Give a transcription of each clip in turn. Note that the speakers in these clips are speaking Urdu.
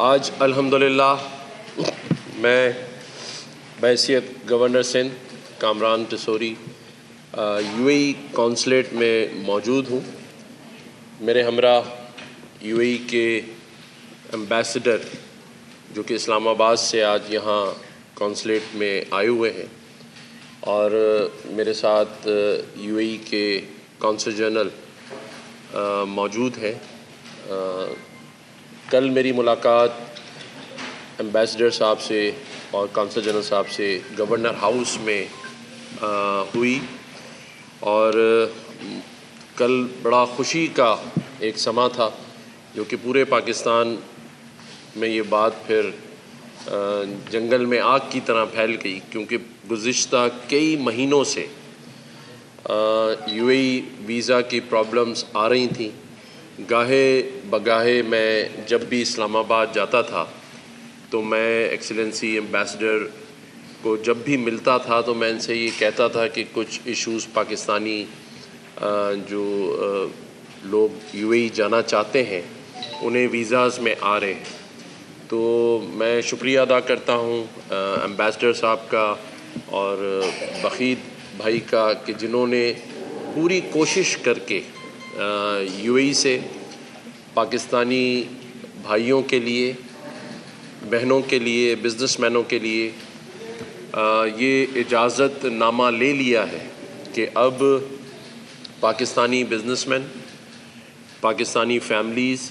آج الحمدللہ میں بحیثیت governor Sindh Kamran Tessori U A E consulate میں موجود ہوں۔ میرے ہمراہ یو اے ای کے ایمبیسڈر جو کہ اسلام آباد سے آج یہاں کونسلیٹ میں آئے ہوئے ہیں، اور میرے ساتھ یو اے ای کے کونسل جنرل موجود ہیں۔ کل میری ملاقات ایمبیسڈر صاحب سے اور کونسل جنرل صاحب سے گورنر ہاؤس میں ہوئی، اور کل بڑا خوشی کا ایک سماں تھا جو کہ پورے پاکستان میں یہ بات پھر جنگل میں آگ کی طرح پھیل گئی، کیونکہ گزشتہ کئی مہینوں سے یو اے ای ویزا کی پرابلمز آ رہی تھیں۔ گاہے بگاہے میں جب بھی اسلام آباد جاتا تھا تو میں ایکسیلنسی ایمبیسڈر کو جب بھی ملتا تھا تو میں ان سے یہ کہتا تھا کہ کچھ ایشوز پاکستانی جو لوگ یو اے ای جانا چاہتے ہیں انہیں ویزاز میں آ رہے ہیں۔ تو میں شکریہ ادا کرتا ہوں ایمبیسڈر صاحب کا اور بخید بھائی کا کہ جنہوں نے پوری کوشش کر کے یو اے ای سے پاکستانی بھائیوں کے لیے، بہنوں کے لیے، بزنس مینوں کے لیے یہ اجازت نامہ لے لیا ہے کہ اب Pakistani businessman, Pakistani families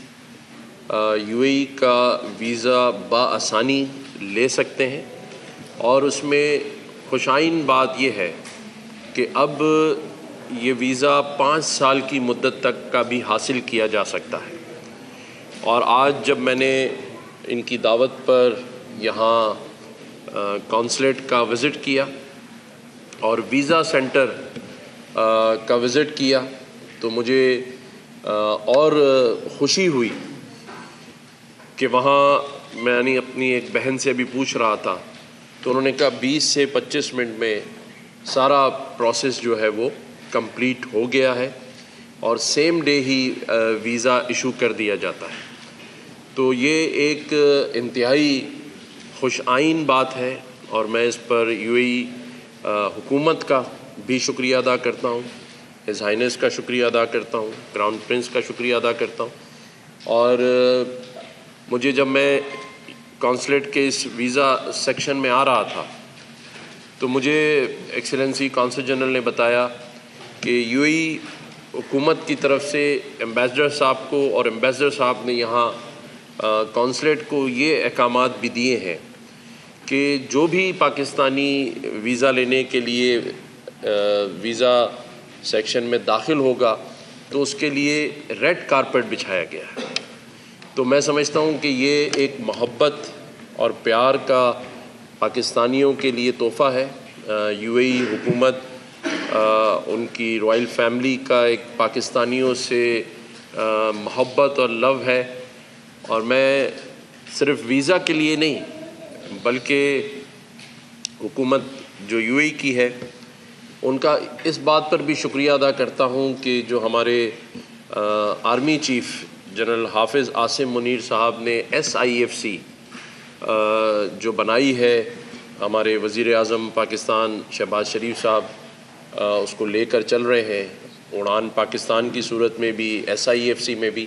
U A E کا ویزا بآسانی لے سکتے ہیں، اور اس میں خوشائن بات یہ ہے کہ اب یہ ویزا 5 سال کی مدت تک کا بھی حاصل کیا جا سکتا ہے۔ اور آج جب میں نے ان کی دعوت پر یہاں کونسلیٹ کا وزٹ کیا اور ویزا سینٹر کا وزٹ کیا تو مجھے اور خوشی ہوئی کہ وہاں میں نے اپنی ایک بہن سے بھی پوچھ رہا تھا تو انہوں نے کہا 20 سے 25 منٹ میں سارا پروسیس جو ہے وہ کمپلیٹ ہو گیا ہے اور سیم ڈے ہی ویزا ایشو کر دیا جاتا ہے۔ تو یہ ایک انتہائی خوش آئین بات ہے، اور میں اس پر یو اے ای حکومت کا بھی شکریہ ادا کرتا ہوں، ہز ہائنس کا شکریہ ادا کرتا ہوں، کراؤن پرنس کا شکریہ ادا کرتا ہوں۔ اور مجھے جب میں کونسلیٹ کے اس ویزا سیکشن میں آ رہا تھا تو مجھے ایکسیلنسی کونسل جنرل نے بتایا کہ یو اے ای حکومت کی طرف سے ایمبیسڈر صاحب کو اور ایمبیسڈر صاحب نے یہاں کونسلیٹ کو یہ احکامات بھی دیے ہیں کہ جو بھی پاکستانی ویزا لینے کے لیے ویزا سیکشن میں داخل ہوگا تو اس کے لیے ریڈ کارپیٹ بچھایا گیا ہے۔ تو میں سمجھتا ہوں کہ یہ ایک محبت اور پیار کا پاکستانیوں کے لیے تحفہ ہے۔ یو اے ای حکومت ان کی رائل فیملی کا ایک پاکستانیوں سے محبت اور لو ہے، اور میں صرف ویزا کے لیے نہیں بلکہ حکومت جو یو اے ای کی ہے ان کا اس بات پر بھی شکریہ ادا کرتا ہوں کہ جو ہمارے آرمی چیف جنرل حافظ عاصم منیر صاحب نے SIFC جو بنائی ہے، ہمارے وزیر اعظم پاکستان شہباز شریف صاحب اس کو لے کر چل رہے ہیں، اڑان پاکستان کی صورت میں بھی، SIFC میں بھی۔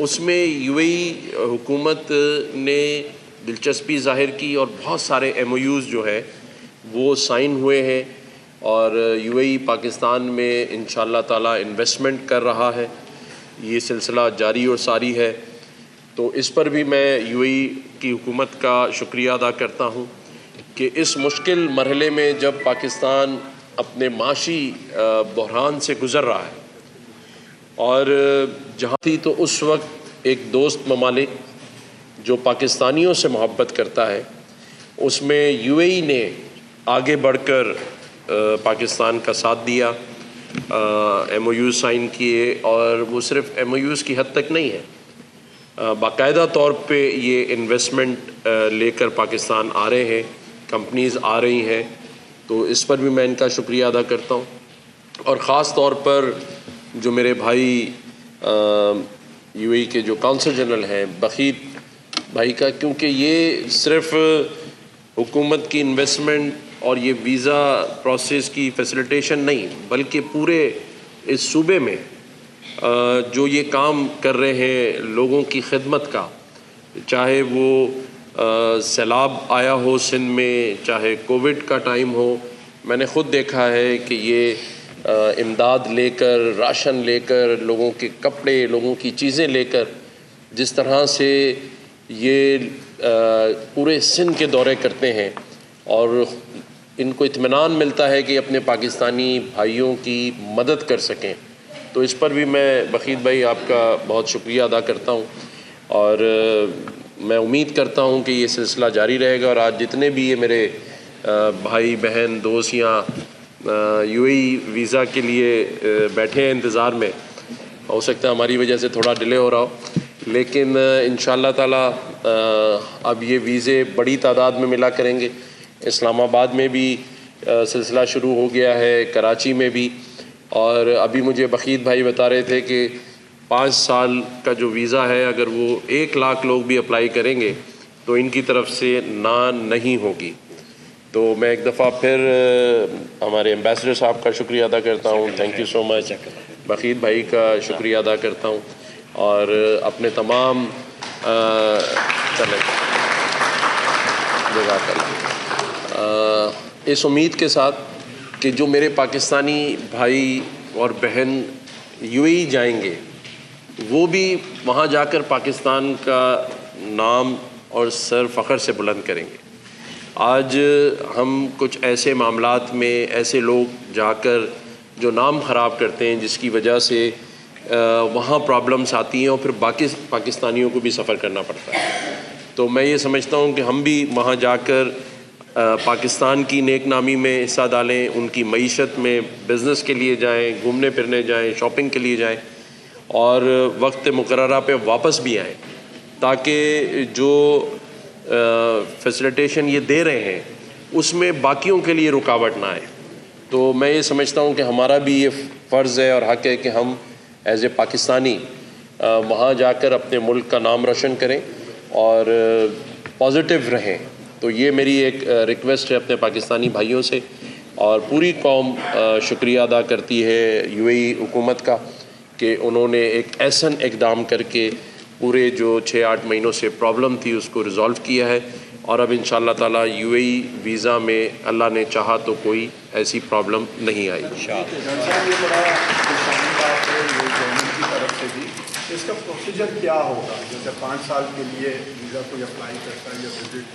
اس میں یو اے ای حکومت نے دلچسپی ظاہر کی اور بہت سارے MOUs جو ہے وہ سائن ہوئے ہیں، اور یو اے ای پاکستان میں انشاءاللہ تعالی انویسٹمنٹ کر رہا ہے۔ یہ سلسلہ جاری اور ساری ہے، تو اس پر بھی میں یو اے ای کی حکومت کا شکریہ ادا کرتا ہوں کہ اس مشکل مرحلے میں جب پاکستان اپنے معاشی بحران سے گزر رہا ہے، اور جہاں تھی تو اس وقت ایک دوست ممالک جو پاکستانیوں سے محبت کرتا ہے اس میں یو اے ای نے آگے بڑھ کر پاکستان کا ساتھ دیا، MOUs سائن کیے، اور وہ صرف MOUs کی حد تک نہیں ہے، باقاعدہ طور پہ یہ انویسٹمنٹ لے کر پاکستان آ رہے ہیں، کمپنیز آ رہی ہیں، تو اس پر بھی میں ان کا شکریہ ادا کرتا ہوں۔ اور خاص طور پر جو میرے بھائی یو اے ای کے جو کونسل جنرل ہیں، بخید بھائی کا، کیونکہ یہ صرف حکومت کی انویسٹمنٹ اور یہ ویزا پروسیس کی فیسیلیٹیشن نہیں، بلکہ پورے اس صوبے میں جو یہ کام کر رہے ہیں لوگوں کی خدمت کا، چاہے وہ سیلاب آیا ہو سندھ میں، چاہے کووڈ کا ٹائم ہو، میں نے خود دیکھا ہے کہ یہ امداد لے کر، راشن لے کر، لوگوں کے کپڑے، لوگوں کی چیزیں لے کر، جس طرح سے یہ پورے سندھ کے دورے کرتے ہیں اور ان کو اطمینان ملتا ہے کہ اپنے پاکستانی بھائیوں کی مدد کر سکیں، تو اس پر بھی میں بخیت بھائی آپ کا بہت شکریہ ادا کرتا ہوں، اور میں امید کرتا ہوں کہ یہ سلسلہ جاری رہے گا، اور آج جتنے بھی یہ میرے بھائی بہن دوست یہاں یو اے ای ویزا کے لیے بیٹھے ہیں انتظار میں، ہو سکتا ہے ہماری وجہ سے تھوڑا ڈیلے ہو رہا ہو، لیکن انشاءاللہ تعالیٰ اب یہ ویزے بڑی تعداد میں ملا کریں گے۔ اسلام آباد میں بھی سلسلہ شروع ہو گیا ہے، کراچی میں بھی، اور ابھی مجھے بخیت بھائی بتا رہے تھے کہ 5 سال کا جو ویزا ہے اگر وہ 1 لاکھ لوگ بھی اپلائی کریں گے تو ان کی طرف سے نہیں ہوگی۔ تو میں ایک دفعہ پھر ہمارے ایمبیسڈر صاحب کا شکریہ ادا کرتا ہوں، تھینک یو سو مچ، بخیت بھائی کا شکریہ ادا کرتا ہوں، اور اپنے تمام اس امید کے ساتھ کہ جو میرے پاکستانی بھائی اور بہن یو اے ای جائیں گے وہ بھی وہاں جا کر پاکستان کا نام اور سر فخر سے بلند کریں گے۔ آج ہم کچھ ایسے معاملات میں ایسے لوگ جا کر جو نام خراب کرتے ہیں، جس کی وجہ سے وہاں پرابلمس آتی ہیں اور پھر باقی پاکستانیوں کو بھی سفر کرنا پڑتا ہے، تو میں یہ سمجھتا ہوں کہ ہم بھی وہاں جا کر پاکستان کی نیک نامی میں حصہ ڈالیں، ان کی معیشت میں بزنس کے لیے جائیں، گھومنے پھرنے جائیں، شاپنگ کے لیے جائیں، اور وقت مقررہ پہ واپس بھی آئیں، تاکہ جو فیسیلیٹیشن یہ دے رہے ہیں اس میں باقیوں کے لیے رکاوٹ نہ آئے۔ تو میں یہ سمجھتا ہوں کہ ہمارا بھی یہ فرض ہے اور حق ہے کہ ہم ایز اے پاکستانی وہاں جا کر اپنے ملک کا نام روشن کریں اور پازیٹیو رہیں۔ تو یہ میری ایک ریکویسٹ ہے اپنے پاکستانی بھائیوں سے، اور پوری قوم شکریہ ادا کرتی ہے یو اے ای حکومت کا کہ انہوں نے ایک ایسا اقدام کر کے پورے جو 6-8 مہینوں سے پرابلم تھی اس کو ریزالو کیا ہے، اور اب انشاءاللہ تعالیٰ یو اے ای ویزا میں اللہ نے چاہا تو کوئی ایسی پرابلم نہیں آئی۔ اس کا پروسیجر کیا ہوگا؟ جیسے 5 سال کے لیے ویزا کوئی اپلائی کرتا ہے یا وزٹ